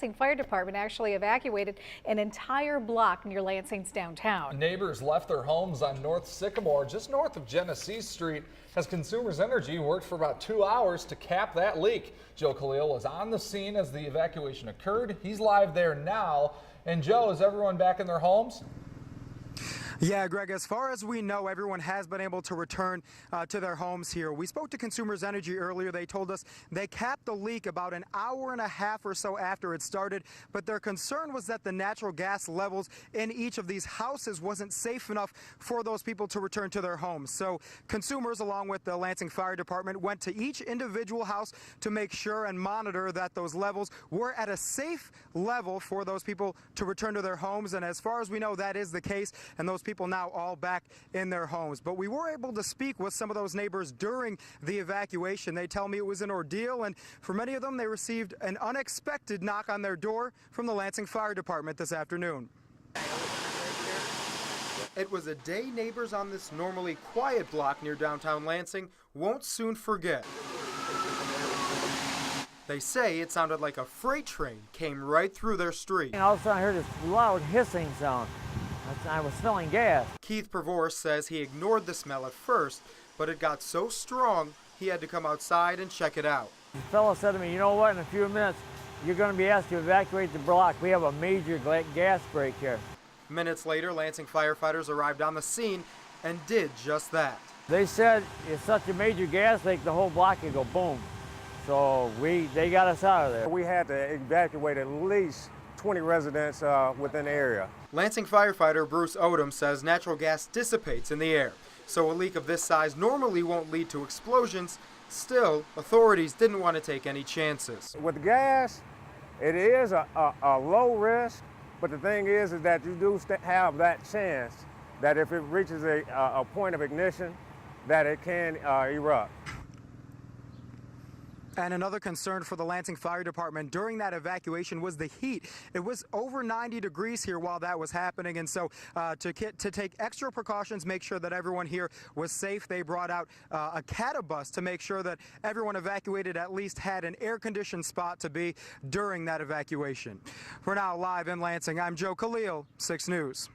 Lansing Fire Department actually evacuated an entire block near Lansing's downtown. Neighbors left their homes on North Sycamore, just north of Genesee Street, as Consumers Energy worked for about 2 hours to cap that leak. Joe Khalil was on the scene as the evacuation occurred. He's live there now. And Joe, is everyone back in their homes? Yeah, Greg, as far as we know, everyone has been able to return to their homes here. We spoke to Consumers Energy earlier. They told us they capped the leak about an hour and a half or so after it started, but their concern was that the natural gas levels in each of these houses wasn't safe enough for those people to return to their homes. So consumers, along with the Lansing Fire Department, went to each individual house to make sure and monitor that those levels were at a safe level for those people to return to their homes. And as far as we know, that is the case, and those people now all back in their homes. But we were able to speak with some of those neighbors during the evacuation. They tell me it was an ordeal, and for many of them, they received an unexpected knock on their door from the Lansing Fire Department this afternoon. It was a day neighbors on this normally quiet block near downtown Lansing won't soon forget. They say it sounded like a freight train came right through their street. And all of a sudden I heard this loud hissing sound. I was smelling gas. Keith Prevorst says he ignored the smell at first, but it got so strong he had to come outside and check it out. The fellow said to me, you know what, in a few minutes you're going to be asked to evacuate the block. We have a major gas break here. Minutes later, Lansing firefighters arrived on the scene and did just that. They said it's such a major gas leak, the whole block could go boom. So they got us out of there. We had to evacuate at least 20 residents within the area. Lansing firefighter Bruce Odom says natural gas dissipates in the air, so a leak of this size normally won't lead to explosions. Still, authorities didn't want to take any chances. With gas, it is a low risk, but the thing is that you do have that chance that if it reaches a point of ignition, that it can erupt. And another concern for the Lansing Fire Department during that evacuation was the heat. It was over 90 degrees here while that was happening, and so to take extra precautions, make sure that everyone here was safe, they brought out a catabus to make sure that everyone evacuated at least had an air-conditioned spot to be during that evacuation. For now, live in Lansing, I'm Joe Khalil, 6 News.